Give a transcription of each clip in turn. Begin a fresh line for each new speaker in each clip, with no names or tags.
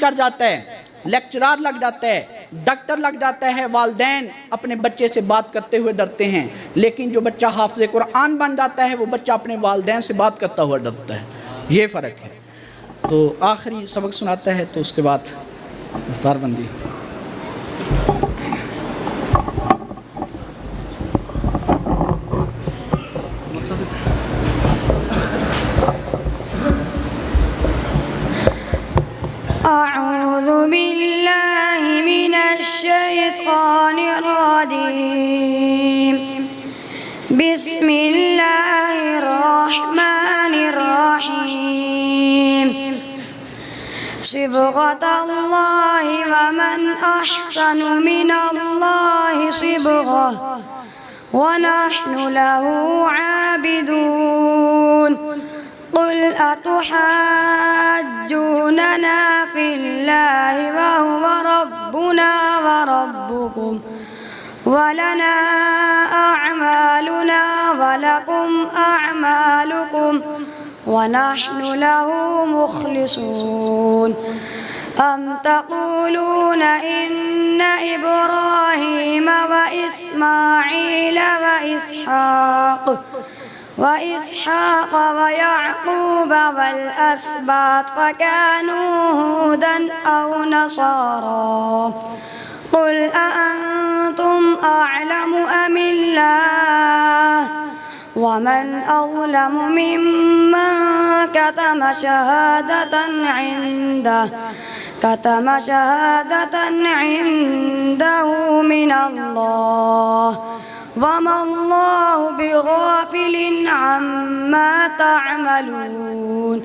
کر جاتا ہے، لیکچرار لگ جاتا ہے، ڈاکٹر لگ جاتا ہے، والدین اپنے بچے سے بات کرتے ہوئے ڈرتے ہیں، لیکن جو بچہ حافظ قرآن بن جاتا ہے وہ بچہ اپنے والدین سے بات کرتا ہوا ڈرتا ہے۔ یہ فرق ہے۔ تو آخری سبق سناتا ہے تو اس کے بعد دستار بندی۔
أعوذ بالله من الشيطان الرجيم بسم الله الرحمن الرحيم صبغة الله ومن أحسن من الله صبغة ونحن له عابدون قل أتحاجوننا في الله وهو ربنا وربكم ولنا أعمالنا ولكم أعمالكم ونحن له مخلصون أم تقولون إن إبراهيم وإسماعيل وإسحاق ويعقوب والأسباط وكانوا هودا أو نصارى قل أأنتم أعلم أم الله ومن أظلم ممن كتم شهادة عنده من الله وما الله بغافل عما تعملون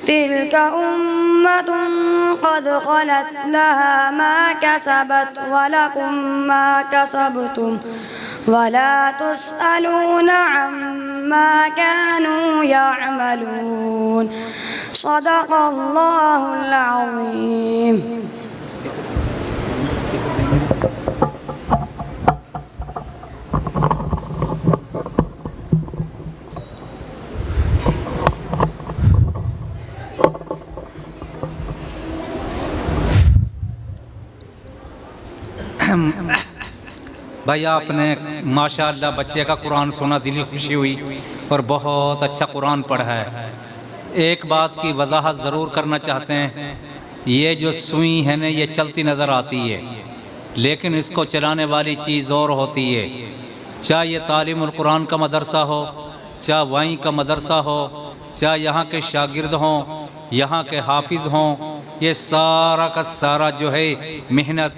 تلك أمة قد خلت لها ما كسبت ولكم ما كسبتم ولا تسألون عما كانوا يعملون صدق الله العظيم۔
بھائی آپ نے ماشاءاللہ بچے کا قرآن سنا، دلی خوشی ہوئی اور بہت اچھا قرآن پڑھا ہے۔ ایک بات کی وضاحت ضرور کرنا چاہتے ہیں، یہ جو سوئی ہے نا یہ چلتی نظر آتی ہے، لیکن اس کو چلانے والی چیز اور ہوتی ہے۔ چاہے یہ تعلیم القرآن کا مدرسہ ہو، چاہے وہیں کا مدرسہ ہو، چاہے یہاں کے شاگرد ہوں، یہاں کے حافظ ہوں، یہ سارا کا سارا جو ہے محنت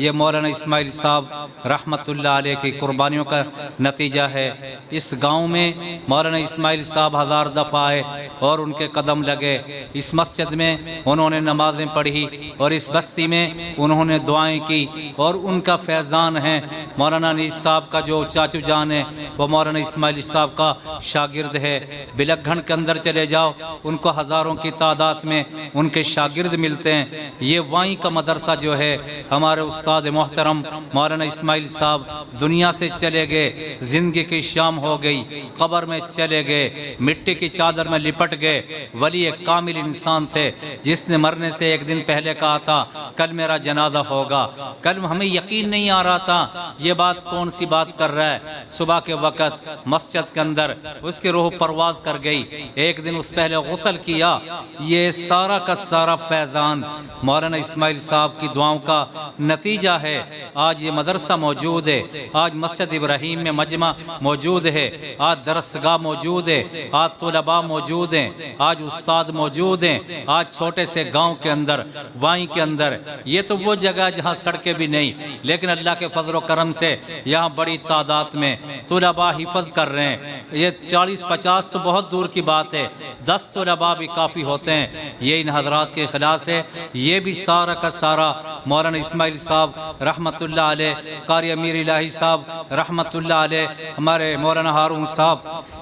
یہ مولانا اسماعیل صاحب رحمت اللہ علیہ کی قربانیوں کا نتیجہ ہے۔ اس گاؤں میں مولانا اسماعیل صاحب 1000 دفعہ آئے اور ان کے قدم لگے، اس مسجد میں انہوں نے نمازیں پڑھی اور اس بستی میں انہوں نے دعائیں کی، اور ان کا فیضان ہے۔ مولانا نیز صاحب کا جو چاچو جان ہے وہ مولانا اسماعیل صاحب کا شاگرد ہے۔ بلک گھن کے اندر چلے جاؤ، ان کو ہزاروں کی تعداد میں ان کے شاگرد ملتے ہیں۔ یہ وہیں کا مدرسہ جو ہے، ہمارے استاد محترم مولانا اسماعیل صاحب دنیا سے چلے گئے، زندگی کی شام ہو گئی، قبر میں چلے گئے، مٹی کی چادر میں لپٹ گئے۔ ولی ایک کامل انسان تھے جس نے مرنے سے ایک دن پہلے کہا تھا کل میرا جنازہ ہوگا۔ کل ہمیں یقین نہیں آ رہا تھا یہ بات کون سی بات کر رہا ہے۔ صبح کے وقت مسجد کے اندر اس کی روح پرواز کر گئی۔ ایک دن اس پہلے غسل کیا۔ یہ سارا کا سارا فیضان مولانا اسماعیل صاحب کی دعاؤں کا نتیجہ ہے۔ آج یہ مدرسہ موجود ہے، آج مسجد ابراہیم میں مجمع موجود ہے، آج درسگاہ موجود ہے، آج طلباء موجود ہیں، آج استاد موجود ہیں، آج چھوٹے سے گاؤں کے اندر، وائیں کے اندر۔ یہ تو وہ جگہ جہاں سڑکیں بھی نہیں، لیکن اللہ کے فضل و کرم سے یہاں بڑی تعداد میں طلباء حفظ کر رہے ہیں۔ یہ 40-50 تو بہت دور کی بات ہے، 10 طلباء بھی کافی ہوتے ہیں۔ یہ ان حضرات کے خلاص ہے۔ یہ بھی سارا کا سارا مولانا اسماعیل صاحب رحمت اللہ علیہ، قاری امیر الہی صاحب رحمت اللہ علیہ، ہمارے مولانا ہارون صاحب،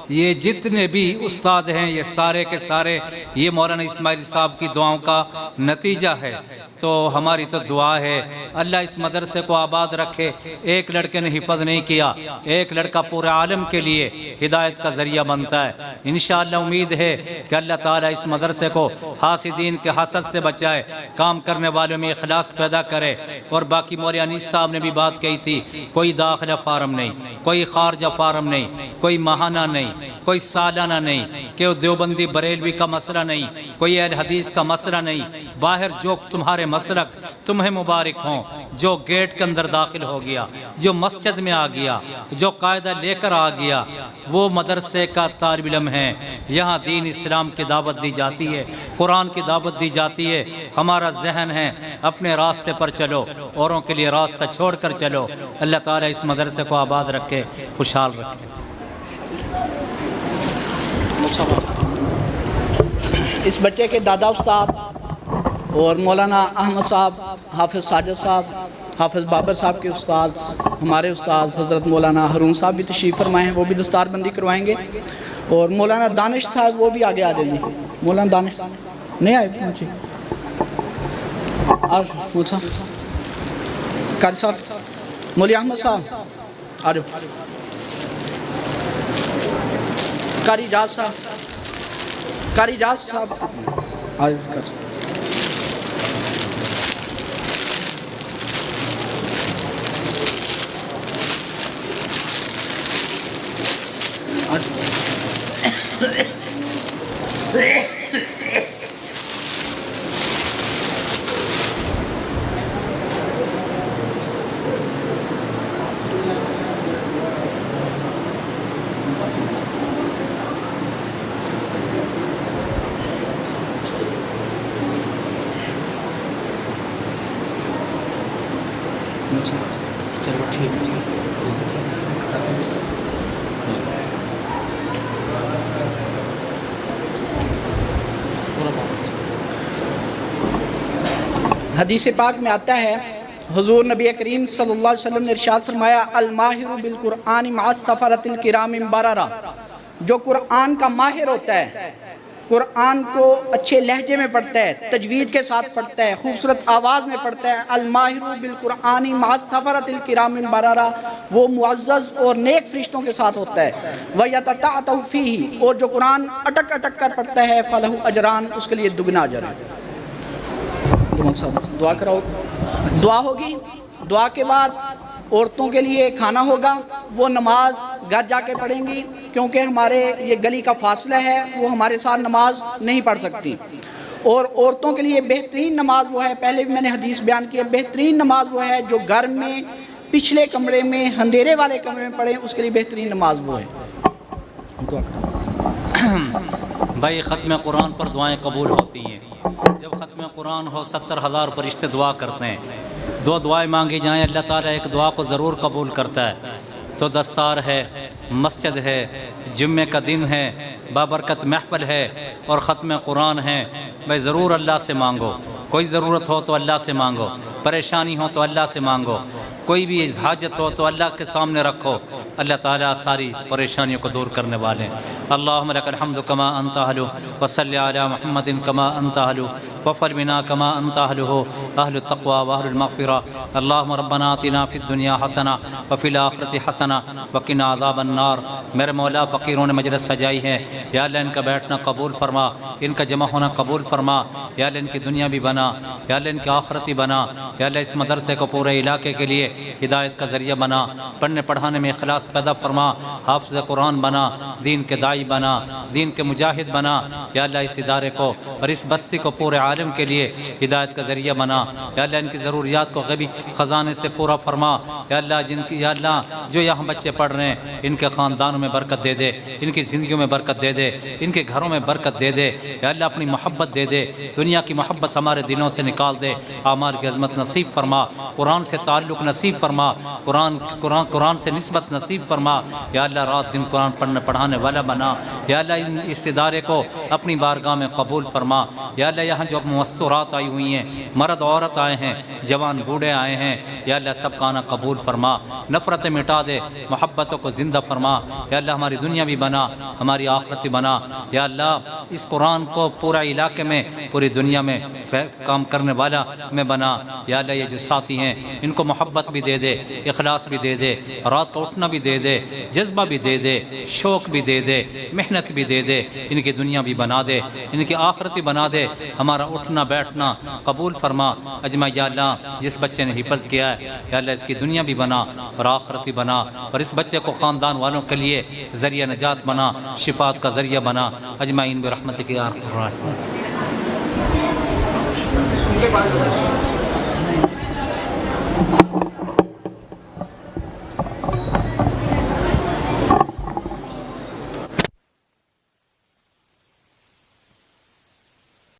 یہ جتنے بھی استاد ہیں یہ سارے کے سارے یہ مولانا اسماعیل صاحب کی دعاؤں کا نتیجہ ہے۔ تو ہماری تو دعا ہے اللہ اس مدرسے کو آباد رکھے۔ ایک لڑکے نے حفظ نہیں کیا، ایک لڑکا پورے عالم کے لیے ہدایت کا ذریعہ بنتا ہے۔ انشاءاللہ امید ہے کہ اللہ تعالیٰ اس مدرسے کو حاسدین کے حسد سے بچائے، کام کرنے والوں میں اخلاص پیدا کرے۔ اور باقی مولانا انیس صاحب نے بھی بات کہی تھی، کوئی داخلہ فارم نہیں، کوئی خارجہ فارم نہیں، کوئی ماہانہ نہیں، کوئی سالانہ نہیں، کہ دیوبندی بریلوی کا مسئلہ نہیں، کوئی اہل حدیث کا مسئلہ نہیں۔ باہر جو تمہارے مسلک تمہیں مبارک ہوں، جو گیٹ کے اندر داخل ہو گیا، جو مسجد میں آ گیا، جو قاعدہ لے کر آ گیا، وہ مدرسے کا طالب علم ہے۔ یہاں دین اسلام کی دعوت دی جاتی ہے، قرآن کی دعوت دی جاتی ہے۔ ہمارا ذہن ہے اپنے راستے پر چلو، اوروں کے لیے راستہ چھوڑ کر چلو۔ اللہ تعالیٰ اس مدرسے کو آباد رکھے، خوشحال رکھے۔
اس بچے کے دادا استاد اور مولانا احمد صاحب، حافظ ساجد صاحب، حافظ بابر صاحب کے استاد، ہمارے استاد حضرت مولانا ہارون صاحب بھی تشریف فرمائے ہیں، وہ بھی دستار بندی کروائیں گے۔ اور مولانا دانش صاحب وہ بھی آگے آ جائیں گے۔ مولانا دانش نہیں آئے پہنچے، اور پوچھا قاری صاحب، مولی احمد صاحب آ جاؤ، قاری اجاز صاحب، قاری اجاز صاحب آ جاؤ۔
چلو ٹھیک ہے۔
حدیث پاک میں آتا ہے، حضور نبی کریم صلی اللہ علیہ وسلم نے ارشاد فرمایا، الماہر بالقرآن مع السفرۃ الکرام البررہ، جو قرآن کا ماہر ہوتا ہے، قرآن کو اچھے لہجے میں پڑھتا ہے، تجوید کے ساتھ پڑھتا ہے، خوبصورت آواز میں پڑھتا ہے، الماہر بالقرآن مع السفرۃ الکرام البررہ، وہ معزز اور نیک فرشتوں کے ساتھ ہوتا ہے۔ وَيَتَتَعْتَعُ فِيهِ، اور جو قرآن اٹک اٹک کر پڑھتا ہے، فَلَهُ أَجْران، اس کے لیے دگنا اجر ہے۔ دعا کراؤ، دعا ہوگی، دعا کے بعد عورتوں کے لیے کھانا ہوگا، وہ نماز گھر جا کے پڑھیں گی، کیونکہ ہمارے یہ گلی کا فاصلہ ہے، وہ ہمارے ساتھ نماز نہیں پڑھ سکتی۔ اور عورتوں کے لیے بہترین نماز وہ ہے، پہلے بھی میں نے حدیث بیان کی ہے، بہترین نماز وہ ہے جو گھر میں پچھلے کمرے میں اندھیرے والے کمرے میں پڑھیں، اس کے لیے بہترین نماز وہ ہے۔ دعا کرو
بھائی، ختم قرآن پر دعائیں قبول ہوتی ہیں۔ جب ختم قرآن ہو 70,000 فرشتے دعا کرتے ہیں، دو دعائیں مانگی جائیں، اللہ تعالیٰ ایک دعا کو ضرور قبول کرتا ہے۔ تو دستار ہے، مسجد ہے، جمعے کا دن ہے، بابرکت محفل ہے، اور ختم قرآن ہے۔ بھائی ضرور اللہ سے مانگو، کوئی ضرورت ہو تو اللہ سے مانگو، پریشانی ہو تو اللہ سے مانگو، کوئی بھی حاجت ہو تو اللہ کے سامنے رکھو، اللہ تعالیٰ ساری پریشانیوں کو دور کرنے والے ہیں۔ اللہم لک الحمد کما انت اہل وصلی علی محمد کما انت اہل وفر بنا کما انت اہل اہل التقوی واہل المغفرہ۔ اللہم ربنا آتنا فی الدنیا حسنہ وفی الآخرۃ حسنہ وقنا عذاب النار۔ میرے مولا، فقیروں نے مجلس سجائی ہے، یا اللہ ان کا بیٹھنا قبول فرما، ان کا جمع ہونا قبول فرما، یا اللہ ان کی دنیا بھی بنا، یا اللہ ان کی آخرت بھی بنا، یا اللہ اس مدرسے کو پورے علاقے کے لیے ہدایت کا ذریعہ بنا، پڑھنے پڑھانے میں اخلاص پیدا فرما، حافظ قرآن بنا، دین کے داعی بنا، دین کے مجاہد بنا، یا اللہ اس ادارے کو اور اس بستی کو پورے عالم کے لیے ہدایت کا ذریعہ بنا، یا اللہ ان کی ضروریات کو غیبی خزانے سے پورا فرما، یا اللہ یا اللہ جو یہاں بچے پڑھ رہے ہیں ان کے خاندانوں میں برکت دے دے، ان کی زندگیوں میں برکت دے دے، ان کے گھروں میں برکت دے دے، یا اللہ اپنی محبت دے دے، دنیا کی محبت ہمارے دلوں سے نکال دے، اعمال کی عظمت نصیب فرما، قرآن سے تعلق نصیب فرما، قرآن سے نسبت نصیب نصیب فرما یا اللہ رات دن قرآن پڑھانے والا بنا یا اللہ اس ادارے کو اپنی بارگاہ میں قبول فرما یا اللہ یہاں جو مستورات آئی ہوئی ہیں مرد عورت آئے ہیں جوان بوڑھے آئے ہیں یا اللہ سب کا آنا قبول فرما نفرتیں مٹا دے محبتوں کو زندہ فرما یا اللہ ہماری دنیا بھی بنا ہماری آخرت بھی بنا یا اللہ اس قرآن کو پورا علاقے میں پوری دنیا میں کام کرنے والا میں بنا یا اللہ یہ جو ساتھی ہیں ان کو محبت بھی دے دے اخلاص بھی دے دے رات کا اٹھنا بھی دے دے جذبہ بھی دے دے شوق بھی دے دے محنت بھی دے دے ان کی دنیا بھی بنا دے ان کی آخرت بھی بنا دے ہمارا اٹھنا بیٹھنا قبول فرما اجمع یا اللہ جس بچے نے حفظ کیا ہے یا اللہ اس کی دنیا بھی بنا اور آخرت بھی بنا اور اس بچے کو خاندان والوں کے لیے ذریعہ نجات بنا شفاعت کا ذریعہ بنا اجمعین برحمتک یا ارحم الراحمین.